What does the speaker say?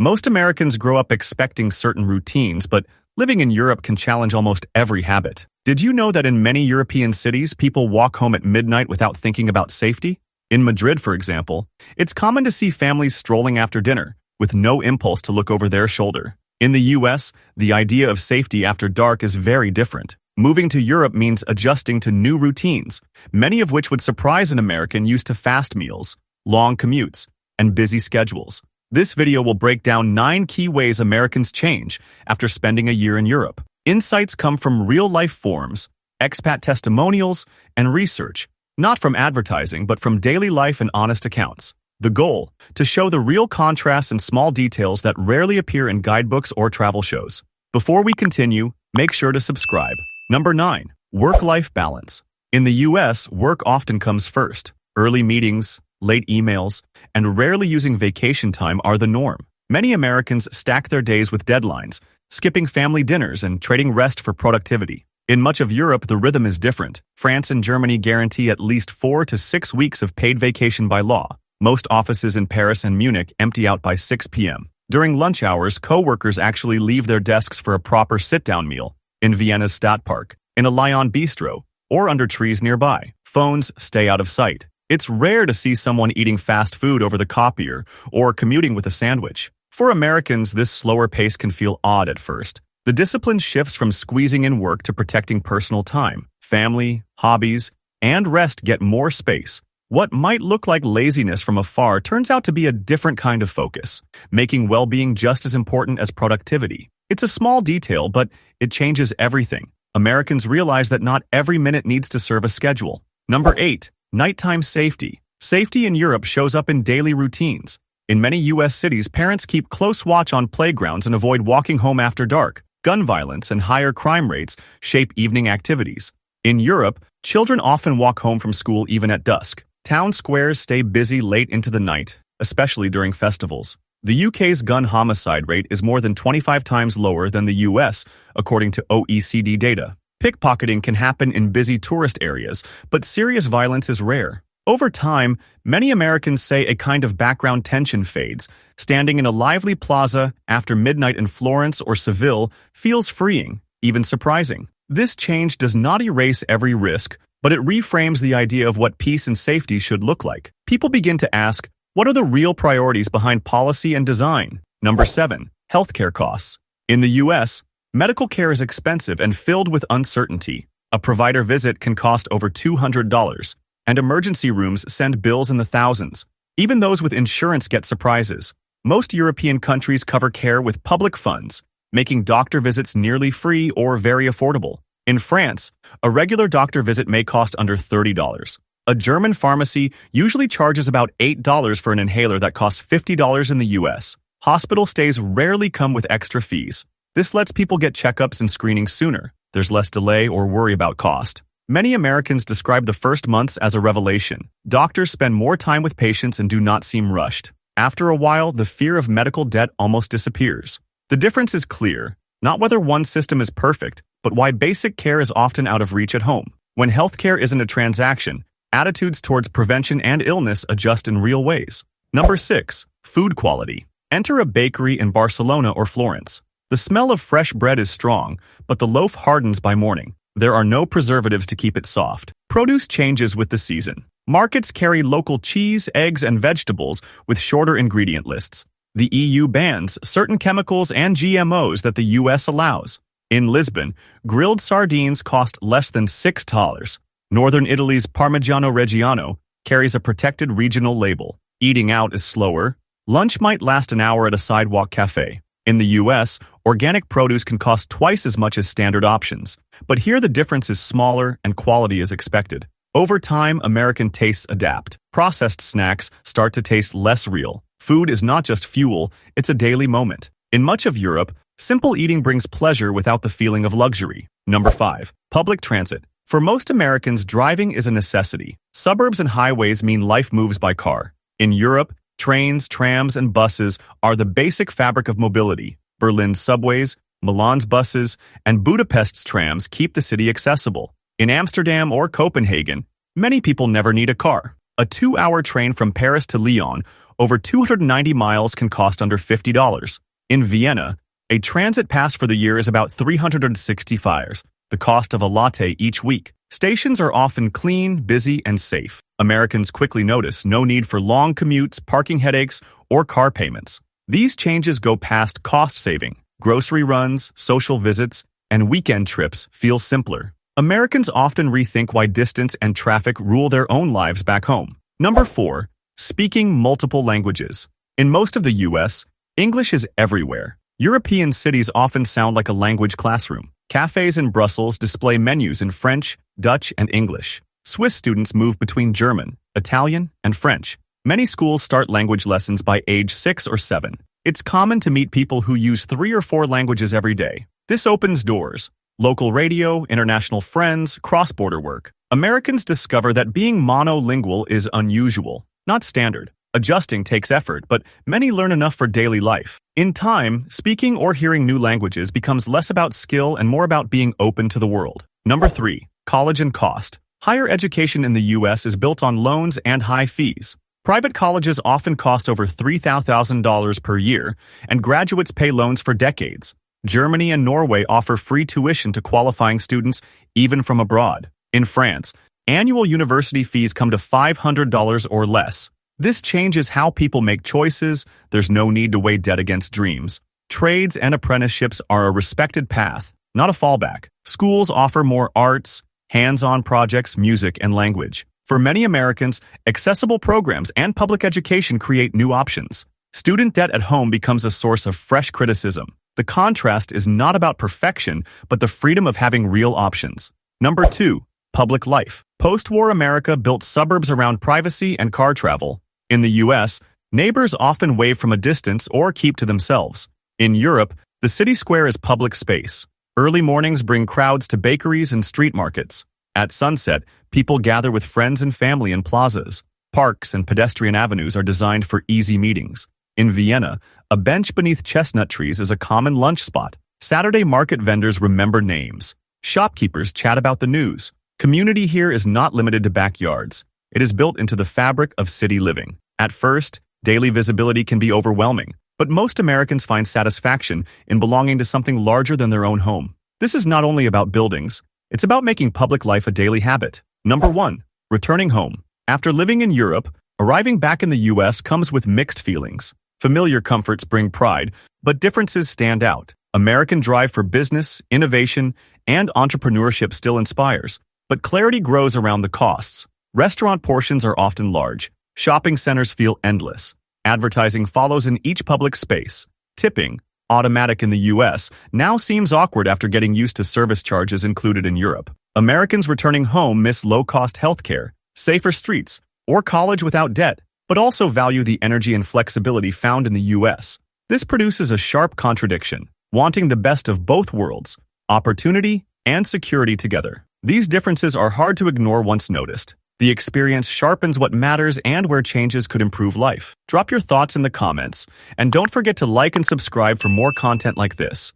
Most Americans grow up expecting certain routines, but living in Europe can challenge almost every habit. Did you know that in many European cities, people walk home at midnight without thinking about safety? In Madrid, for example, it's common to see families strolling after dinner, with no impulse to look over their shoulder. In the US, the idea of safety after dark is very different. Moving to Europe means adjusting to new routines, many of which would surprise an American used to fast meals, long commutes, and busy schedules. This video will break down 9 key ways Americans change after spending a year in Europe. Insights come from real-life forums, expat testimonials, and research, not from advertising but from daily life and honest accounts. The goal, to show the real contrasts and small details that rarely appear in guidebooks or travel shows. Before we continue, make sure to subscribe. Number 9. Work-life balance. In the US, work often comes first. Early meetings, late emails, and rarely using vacation time are the norm. Many Americans stack their days with deadlines, skipping family dinners and trading rest for productivity. In much of Europe, the rhythm is different. France and Germany guarantee at least 4 to 6 weeks of paid vacation by law. Most offices in Paris and Munich empty out by 6 p.m. During lunch hours, co-workers actually leave their desks for a proper sit-down meal. In Vienna's Stadtpark, in a Lyon bistro, or under trees nearby. Phones stay out of sight. It's rare to see someone eating fast food over the copier or commuting with a sandwich. For Americans, this slower pace can feel odd at first. The discipline shifts from squeezing in work to protecting personal time. Family, hobbies, and rest get more space. What might look like laziness from afar turns out to be a different kind of focus, making well-being just as important as productivity. It's a small detail, but it changes everything. Americans realize that not every minute needs to serve a schedule. Number 8. Nighttime safety. Safety in Europe shows up in daily routines. In many U.S. cities, parents keep close watch on playgrounds and avoid walking home after dark. Gun violence and higher crime rates shape evening activities. In Europe, children often walk home from school even at dusk. Town squares stay busy late into the night, especially during festivals. The UK's gun homicide rate is more than 25 times lower than the US, according to OECD data. Pickpocketing can happen in busy tourist areas, but serious violence is rare. Over time, many Americans say a kind of background tension fades. Standing in a lively plaza after midnight in Florence or Seville feels freeing, even surprising. This change does not erase every risk, but it reframes the idea of what peace and safety should look like. People begin to ask, what are the real priorities behind policy and design? Number 7. Healthcare costs. In the US, medical care is expensive and filled with uncertainty. A provider visit can cost over $200, and emergency rooms send bills in the thousands. Even those with insurance get surprises. Most European countries cover care with public funds, making doctor visits nearly free or very affordable. In France, a regular doctor visit may cost under $30. A German pharmacy usually charges about $8 for an inhaler that costs $50 in the US. Hospital stays rarely come with extra fees. This lets people get checkups and screenings sooner. There's less delay or worry about cost. Many Americans describe the first months as a revelation. Doctors spend more time with patients and do not seem rushed. After a while, the fear of medical debt almost disappears. The difference is clear, not whether one system is perfect, but why basic care is often out of reach at home. When healthcare isn't a transaction, attitudes towards prevention and illness adjust in real ways. Number 6. Food quality. Enter a bakery in Barcelona or Florence. The smell of fresh bread is strong, but the loaf hardens by morning. There are no preservatives to keep it soft. Produce changes with the season. Markets carry local cheese, eggs, and vegetables with shorter ingredient lists. The EU bans certain chemicals and GMOs that the US allows. In Lisbon, grilled sardines cost less than $6. Northern Italy's Parmigiano Reggiano carries a protected regional label. Eating out is slower. Lunch might last an hour at a sidewalk cafe. In the US, organic produce can cost twice as much as standard options, but here the difference is smaller and quality is expected. Over time, American tastes adapt. Processed snacks start to taste less real. Food is not just fuel, it's a daily moment. In much of Europe, simple eating brings pleasure without the feeling of luxury. Number 5. Public transit. For most Americans, driving is a necessity. Suburbs and highways mean life moves by car. In Europe, trains, trams, and buses are the basic fabric of mobility. Berlin's subways, Milan's buses, and Budapest's trams keep the city accessible. In Amsterdam or Copenhagen, many people never need a car. A 2-hour train from Paris to Lyon over 290 miles can cost under $50. In Vienna, a transit pass for the year is about 360 fires, the cost of a latte each week. Stations are often clean, busy, and safe. Americans quickly notice no need for long commutes, parking headaches, or car payments. These changes go past cost saving. Grocery runs, social visits, and weekend trips feel simpler. Americans often rethink why distance and traffic rule their own lives back home. Number 4. Speaking multiple languages. In most of the U.S., English is everywhere. European cities often sound like a language classroom. Cafes in Brussels display menus in French, Dutch, and English. Swiss students move between German, Italian, and French. Many schools start language lessons by age 6 or 7. It's common to meet people who use 3 or 4 languages every day. This opens doors. Local radio, international friends, cross-border work. Americans discover that being monolingual is unusual, not standard. Adjusting takes effort, but many learn enough for daily life. In time, speaking or hearing new languages becomes less about skill and more about being open to the world. Number 3. College and cost. Higher education in the U.S. is built on loans and high fees. Private colleges often cost over $3,000 per year, and graduates pay loans for decades. Germany and Norway offer free tuition to qualifying students, even from abroad. In France, annual university fees come to $500 or less. This changes how people make choices. There's no need to weigh debt against dreams. Trades and apprenticeships are a respected path, not a fallback. Schools offer more arts, hands-on projects, music, and language. For many Americans, accessible programs and public education create new options. Student debt at home becomes a source of fresh criticism. The contrast is not about perfection, but the freedom of having real options. Number 2. Public life. Post-war America built suburbs around privacy and car travel. In the U.S., neighbors often wave from a distance or keep to themselves. In Europe, the city square is public space. Early mornings bring crowds to bakeries and street markets. At sunset, people gather with friends and family in plazas. Parks and pedestrian avenues are designed for easy meetings. In Vienna, a bench beneath chestnut trees is a common lunch spot. Saturday market vendors remember names. Shopkeepers chat about the news. Community here is not limited to backyards. It is built into the fabric of city living. At first, daily visibility can be overwhelming, but most Americans find satisfaction in belonging to something larger than their own home. This is not only about buildings, it's about making public life a daily habit. Number 1. Returning home. After living in Europe, arriving back in the U.S. comes with mixed feelings. Familiar comforts bring pride, but differences stand out. American drive for business, innovation, and entrepreneurship still inspires, but clarity grows around the costs. Restaurant portions are often large. Shopping centers feel endless. Advertising follows in each public space. Tipping, automatic in the U.S., now seems awkward after getting used to service charges included in Europe. Americans returning home miss low-cost healthcare, safer streets, or college without debt, but also value the energy and flexibility found in the U.S. This produces a sharp contradiction, wanting the best of both worlds, opportunity and security together. These differences are hard to ignore once noticed. The experience sharpens what matters and where changes could improve life. Drop your thoughts in the comments, and don't forget to like and subscribe for more content like this.